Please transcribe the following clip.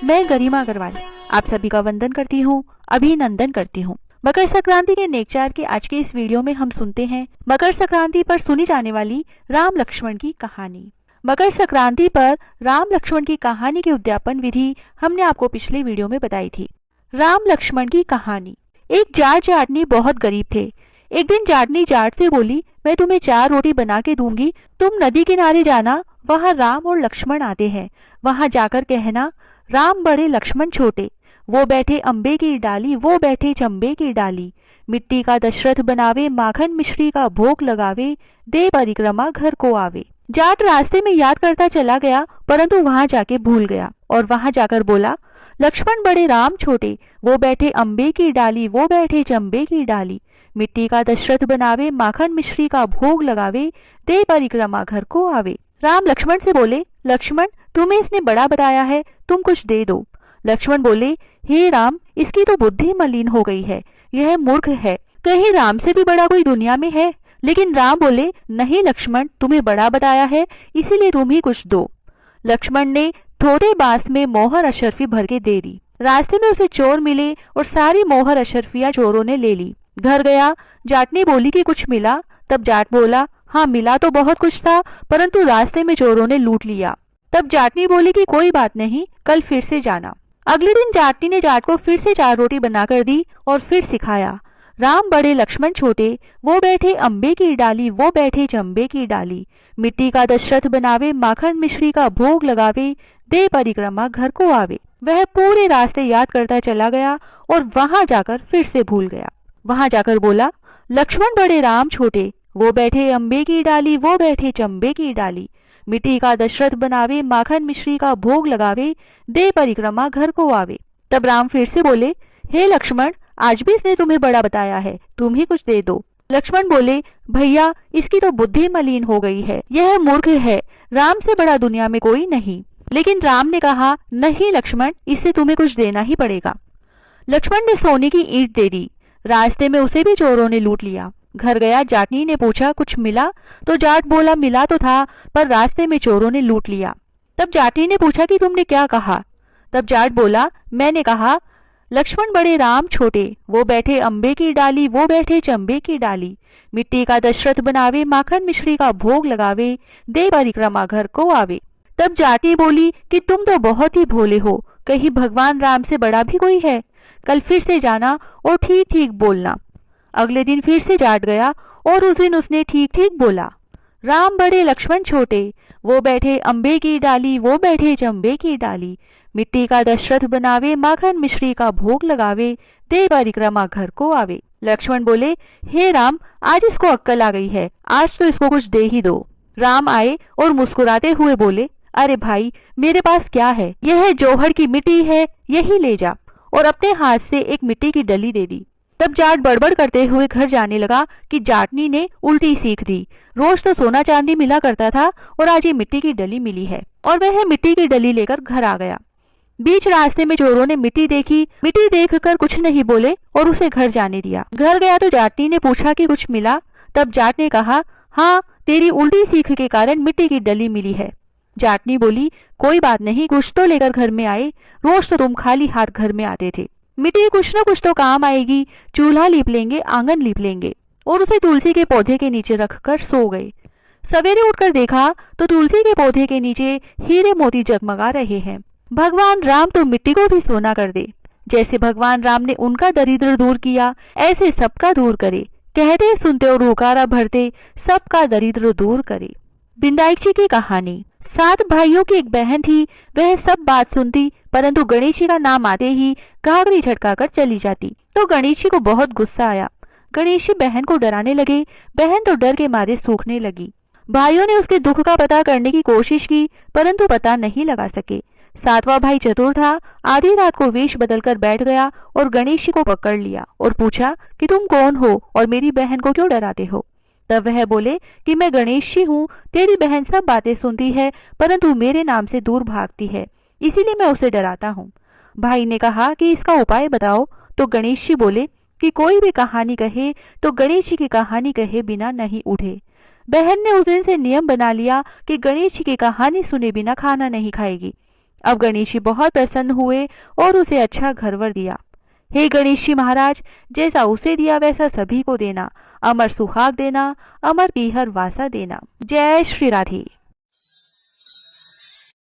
मैं गरिमा अग्रवाल आप सभी का वंदन करती हूँ, अभिनंदन करती हूँ। मकर संक्रांति के नेकचार के आज के इस वीडियो में हम सुनते हैं मकर संक्रांति पर सुनी जाने वाली राम लक्ष्मण की कहानी। मकर संक्रांति पर राम लक्ष्मण की कहानी की उद्यापन विधि हमने आपको पिछले वीडियो में बताई थी। राम लक्ष्मण की कहानी। एक जाट जाटनी बहुत गरीब थे। एक दिन जाटनी जाट से बोली, मैं तुम्हें 4 रोटी बना के दूंगी, तुम नदी किनारे जाना, वहाँ राम और लक्ष्मण आते हैं, वहाँ जाकर कहना राम बड़े लक्ष्मण छोटे, वो बैठे अम्बे की डाली, वो बैठे चंबे की डाली, मिट्टी का दशरथ बनावे, माखन मिश्री का भोग लगावे, दे परिक्रमा घर को आवे। जाट रास्ते में याद करता चला गया, परंतु वहाँ जाके भूल गया और वहाँ जाकर बोला, लक्ष्मण बड़े राम छोटे, वो बैठे अम्बे की डाली, वो बैठे चंबे की डाली, मिट्टी का दशरथ बनावे, माखन मिश्री का भोग लगावे, दे परिक्रमा घर को आवे। राम लक्ष्मण से बोले, लक्ष्मण तुम्हें इसने बड़ा बताया है, तुम कुछ दे दो। लक्ष्मण बोले, हे राम, इसकी तो बुद्धि मलिन हो गई है, यह मूर्ख है, कहीं राम से भी बड़ा कोई दुनिया में है। लेकिन राम बोले, नहीं लक्ष्मण, तुम्हें बड़ा बताया है, इसीलिए तुम ही कुछ दो। लक्ष्मण ने थोड़े बांस में मोहर अशर्फी भर के दे दी। रास्ते में उसे चोर मिले और सारी मोहर अशर्फियां चोरों ने ले ली। घर गया, जाटनी बोली कि कुछ मिला। तब जाट बोला, हाँ मिला तो बहुत कुछ था, परंतु रास्ते में चोरों ने लूट लिया। तब जाटनी बोली कि कोई बात नहीं, कल फिर से जाना। अगले दिन जाटनी ने जाट को फिर से 4 रोटी बनाकर दी और फिर सिखाया, राम बड़े लक्ष्मण छोटे, वो बैठे अम्बे की डाली, वो बैठे चंबे की डाली, मिट्टी का दशरथ बनावे, माखन मिश्री का भोग लगावे, दे परिक्रमा घर को आवे। वह पूरे रास्ते याद करता चला गया और वहां जाकर फिर से भूल गया। वहां जाकर बोला, लक्ष्मण बड़े राम छोटे, वो बैठे अम्बे की डाली, वो बैठे चंबे की डाली, मिट्टी का दशरथ बनावे, माखन मिश्री का भोग लगावे, दे परिक्रमा घर को आवे। तब राम फिर से बोले, हे लक्ष्मण, आज भी इसने तुम्हें बड़ा बताया है, तुम ही कुछ दे दो। लक्ष्मण बोले, भैया इसकी तो बुद्धि मलिन हो गई है, यह मूर्ख है, राम से बड़ा दुनिया में कोई नहीं। लेकिन राम ने कहा, नहीं लक्ष्मण, इससे तुम्हें कुछ देना ही पड़ेगा। लक्ष्मण ने सोने की ईंट दे दी। रास्ते में उसे भी चोरों ने लूट लिया। घर गया, जाटनी ने पूछा, कुछ मिला? तो जाट बोला, मिला तो था, पर रास्ते में चोरों ने लूट लिया। तब जाटनी ने पूछा कि तुमने क्या कहा? तब जाट बोला, मैंने कहा लक्ष्मण बड़े राम छोटे, वो बैठे अम्बे की डाली, वो बैठे चंबे की डाली, मिट्टी का दशरथ बनावे, माखन मिश्री का भोग लगावे, दे परिक्रमा घर को आवे। तब जाटी बोली कि तुम तो बहुत ही भोले हो, कहीं भगवान राम से बड़ा भी कोई है? कल फिर से जाना और ठीक ठीक बोलना। अगले दिन फिर से जाट गया और उस दिन उसने ठीक ठीक बोला, राम बड़े लक्ष्मण छोटे, वो बैठे अम्बे की डाली, वो बैठे चंबे की डाली, मिट्टी का दशरथ बनावे, माखन मिश्री का भोग लगावे, दे परिक्रमा घर को आवे। लक्ष्मण बोले, हे राम, आज इसको अक्कल आ गई है, आज तो इसको कुछ दे ही दो। राम आए और मुस्कुराते हुए बोले, अरे भाई, मेरे पास क्या है, यह जौहर की मिट्टी है, यही ले जा। और अपने हाथ से एक मिट्टी की डली दे दी। तब जाट बड़बड़ करते हुए घर जाने लगा कि जाटनी ने उल्टी सीख दी। रोज तो सोना चांदी मिला करता था और आज ये मिट्टी की डली मिली है। और वह मिट्टी की डली लेकर घर आ गया। बीच रास्ते में चोरों ने मिट्टी देखी, मिट्टी देखकर कुछ नहीं बोले और उसे घर जाने दिया। घर गया तो जाटनी ने पूछा कि कुछ मिला? तब जाट ने कहा, हाँ, तेरी उल्टी सीख के कारण मिट्टी की डली मिली है। जाटनी बोली, कोई बात नहीं, कुछ तो लेकर घर में आए, रोज तो तुम खाली हाथ घर में आते थे, मिट्टी कुछ न कुछ तो काम आएगी, चूल्हा लीप लेंगे, आंगन लीप लेंगे। और उसे तुलसी के पौधे के नीचे रखकर सो गए। सवेरे उठकर देखा तो तुलसी के पौधे के नीचे हीरे मोती जगमगा रहे हैं। भगवान राम तो मिट्टी को भी सोना कर दे। जैसे भगवान राम ने उनका दरिद्र दूर किया, ऐसे सबका दूर करे, कहते सुनते और हुकारा भरते, सबका दरिद्र दूर करे। बिंदाई जी की कहानी। 7 भाइयों की एक बहन थी, वह सब बात सुनती, परंतु गणेश जी का नाम आते ही घाघरी झटकाकर चली जाती। तो गणेश जी को बहुत गुस्सा आया। गणेश जी बहन को डराने लगे। बहन तो डर के मारे सूखने लगी। भाइयों ने उसके दुख का पता करने की कोशिश की, परंतु पता नहीं लगा सके। 7वां भाई चतुर था, आधी रात को वेश बदलकर बैठ गया और गणेश जी को पकड़ लिया और पूछा कि तुम कौन हो और मेरी बहन को क्यों डराते हो? तब वह बोले कि मैं गणेश जी हूँ, तेरी बहन सब बातें सुनती है, परंतु मेरे नाम से दूर भागती है, इसीलिए मैं उसे डराता हूँ। भाई ने कहा कि इसका उपाय बताओ। तो गणेश जी बोले कि कोई भी कहानी कहे तो गणेश जी की कहानी कहे बिना नहीं उठे। बहन ने उस दिन से नियम बना लिया कि गणेश जी की कहानी सुने बिना खाना नहीं खाएगी। अब गणेश जी बहुत प्रसन्न हुए और उसे अच्छा घरवर दिया। हे गणेश जी महाराज, जैसा उसे दिया वैसा सभी को देना, अमर सुहाग देना, अमर पीहर वासा देना। जय श्री राधे।